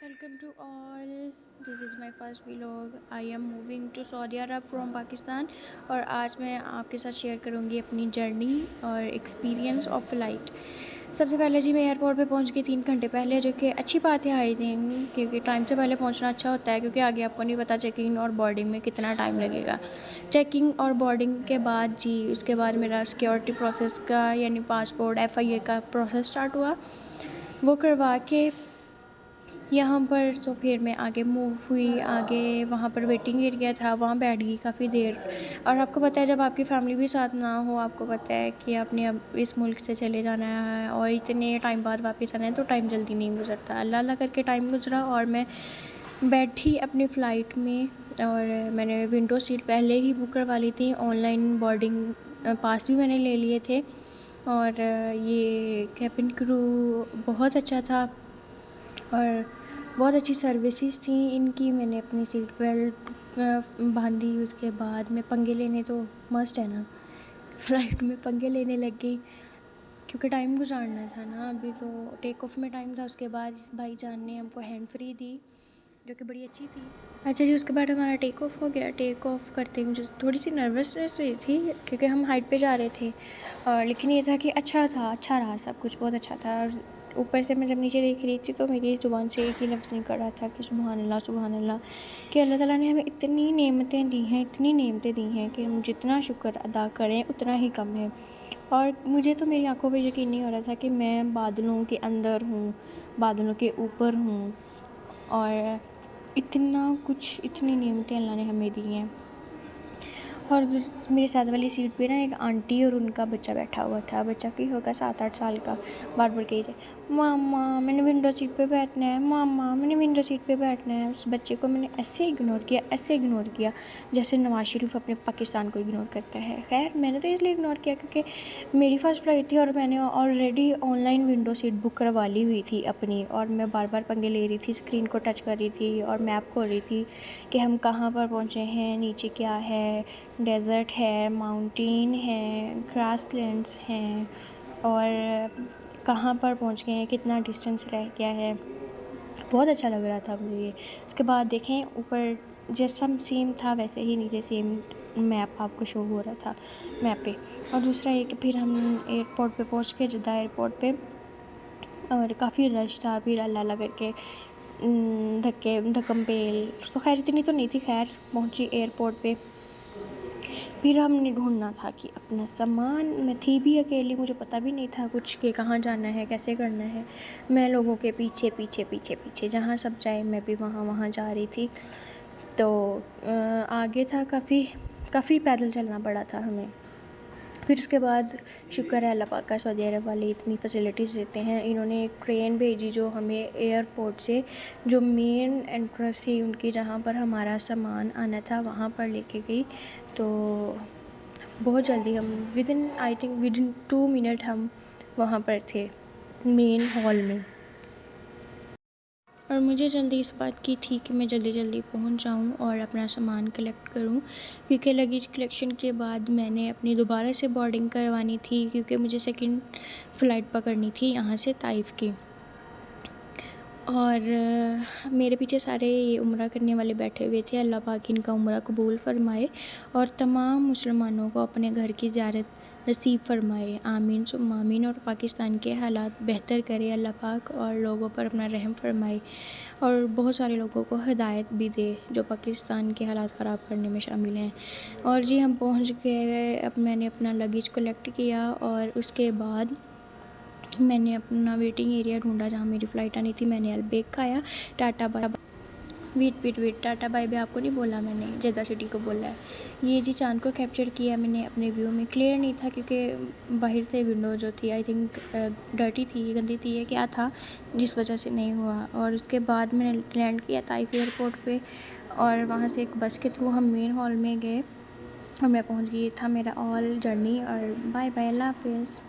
Welcome to all. This is my first vlog. I am moving to Saudi Arab from Pakistan اور آج میں آپ کے ساتھ شیئر کروں گی اپنی جرنی اور ایکسپیرینس آف فلائٹ. سب سے پہلے جی میں ایئرپورٹ پہ پہنچ گئی 3 گھنٹے پہلے، جو کہ اچھی بات ہے آئی تھنک، کیونکہ ٹائم سے پہلے پہنچنا اچھا ہوتا ہے، کیونکہ آگے آپ کو نہیں پتہ چیکنگ اور بورڈنگ میں کتنا ٹائم لگے گا. چیکنگ اور بورڈنگ کے بعد جی اس کے بعد میرا سیکیورٹی پروسیس کا یعنی پاسپورٹ FIA کا پروسیس اسٹارٹ ہوا. وہ کروا کے یہاں پر تو پھر میں آگے موو ہوئی. آگے وہاں پر ویٹنگ ایریا تھا، وہاں بیٹھ گئی کافی دیر. اور آپ کو پتہ ہے جب آپ کی فیملی بھی ساتھ نہ ہو، آپ کو پتہ ہے کہ آپ نے اب اس ملک سے چلے جانا ہے اور اتنے ٹائم بعد واپس آنا ہے، تو ٹائم جلدی نہیں گزرتا. اللہ اللہ کر کے ٹائم گزرا اور میں بیٹھی اپنی فلائٹ میں. اور میں نے ونڈو سیٹ پہلے ہی بک کروا لی تھی. آن لائن بورڈنگ پاس بھی میں نے لے لیے تھے. اور یہ کیبن کرو بہت اچھا تھا اور بہت اچھی سروسز تھیں ان کی. میں نے اپنی سیٹ بیلٹ باندھی. اس کے بعد میں پنگے لینے تو مسٹ ہے نا، فلائٹ میں پنگے لینے لگ گئی کیونکہ ٹائم گزارنا تھا نا. ابھی تو ٹیک آف میں ٹائم تھا. اس کے بعد اس بھائی جان نے ہم کو ہینڈ فری دی جو کہ بڑی اچھی تھی. اچھا جی، اس کے بعد ہمارا ٹیک آف ہو گیا. ٹیک آف کرتے مجھے تھوڑی سی نروسنیس ہوئی تھی کیونکہ ہم ہائٹ پہ جا رہے تھے، اور لیکن یہ تھا کہ اچھا رہا سب کچھ بہت اچھا تھا. اور اوپر سے میں جب نیچے دیکھ رہی تھی تو میری زبان سے ایک ہی لفظ نکل رہا تھا کہ سبحان اللہ سبحان اللہ، کہ اللہ تعالیٰ نے ہمیں اتنی نعمتیں دی ہیں کہ ہم جتنا شکر ادا کریں اتنا ہی کم ہے. اور مجھے تو میری آنکھوں پہ یقین نہیں ہو رہا تھا کہ میں بادلوں کے اندر ہوں، بادلوں کے اوپر ہوں، اور اتنا کچھ، اتنی نعمتیں اللہ نے ہمیں دی ہیں. اور میرے ساتھ والی سیٹ پہ نا ایک آنٹی اور ان کا بچہ بیٹھا ہوا تھا. بچہ کی ہوگا 7-8 سال کا. بار بار کہی جائے ماما میں نے ونڈو سیٹ پہ بیٹھنا ہے، ماما میں نے ونڈو سیٹ پہ بیٹھنا ہے. اس بچے کو میں نے ایسے اگنور کیا جیسے نواز شریف اپنے پاکستان کو اگنور کرتا ہے. خیر میں نے تو اس لیے اگنور کیا کیونکہ میری فرسٹ فلائٹ تھی اور میں نے already on line window seat book کروا لی ہوئی تھی اپنی. اور میں بار بار پنگے لے رہی تھی، اسکرین کو ٹچ کر رہی تھی اور میپ کھول رہی تھی کہ ہم کہاں پر پہنچے ہیں، نیچے کیا ہے، ڈیزرٹ ہے، ماؤنٹین ہے، گراس لینڈس ہیں، اور کہاں پر پہنچ گئے ہیں، کتنا ڈسٹینس رہ گیا ہے. بہت اچھا لگ رہا تھا مجھے. اس کے بعد دیکھیں اوپر جیسا سیم تھا ویسے ہی نیچے سیم میپ آپ کو شو ہو رہا تھا میپ پہ. اور دوسرا یہ کہ پھر ہم ایئرپورٹ پہ پہنچ کے جدہ ایئرپورٹ پہ، اور کافی رش تھا. پھر اللہ اللہ کر کے دھکم پیل تو خیر اتنی تو نہیں تھی. خیر پہنچی ایئرپورٹ پہ. پھر ہم نے ڈھونڈنا تھا کہ اپنا سامان، میں تھی بھی اکیلی، مجھے پتہ بھی نہیں تھا کچھ کہ کہاں جانا ہے، کیسے کرنا ہے. میں لوگوں کے پیچھے جہاں سب جائے میں بھی وہاں جا رہی تھی. تو آگے تھا کافی پیدل چلنا پڑا تھا ہمیں. پھر اس کے بعد شکر ہے اللہ پاک کا، سعودی عرب والے اتنی فیسلٹیز دیتے ہیں. انہوں نے ایک ٹرین بھیجی جو ہمیں ایئرپورٹ سے، جو مین انٹرنس تھی ان کی جہاں پر ہمارا سامان آنا تھا، وہاں پر لے کے گئی. تو بہت جلدی ہم ودن 2 منٹ ہم وہاں پر تھے مین ہال میں. اور مجھے جلدی اس بات کی تھی کہ میں جلدی پہنچ جاؤں اور اپنا سامان کلیکٹ کروں، کیونکہ لگیج کلیکشن کے بعد میں نے اپنی دوبارہ سے بورڈنگ کروانی تھی، کیونکہ مجھے سیکنڈ فلائٹ پکڑنی تھی یہاں سے طائف کی. اور میرے پیچھے سارے یہ عمرہ کرنے والے بیٹھے ہوئے تھے. اللہ پاک ان کا عمرہ قبول فرمائے اور تمام مسلمانوں کو اپنے گھر کی زیارت نصیب فرمائے. آمین ثم آمین. اور پاکستان کے حالات بہتر کرے اللہ پاک اور لوگوں پر اپنا رحم فرمائے، اور بہت سارے لوگوں کو ہدایت بھی دے جو پاکستان کے حالات خراب کرنے میں شامل ہیں. اور جی ہم پہنچ گئے. اب میں نے اپنا لگیج کلیکٹ کیا اور اس کے بعد میں نے اپنا ویٹنگ ایریا ڈھونڈا جہاں میری فلائٹ آنی تھی. میں نے البیک کھایا. Tata by weight Tata by بھی آپ کو نہیں بولا، میں نے جدہ سٹی کو بولا ہے. یہ جی چاند کو کیپچر کیا میں نے اپنے ویو میں. کلیئر نہیں تھا کیونکہ باہر سے ونڈو جو تھی آئی تھنک ڈرٹی تھی، گندی تھی، یہ کیا تھا جس وجہ سے نہیں ہوا. اور اس کے بعد میں نے لینڈ کیا طائف ایئرپورٹ پہ، اور وہاں سے ایک بس کے تھرو ہم مین ہال میں گئے اور میں پہنچ گئی. تھا میرا آل جرنی. اور بائے اللہ حافظ.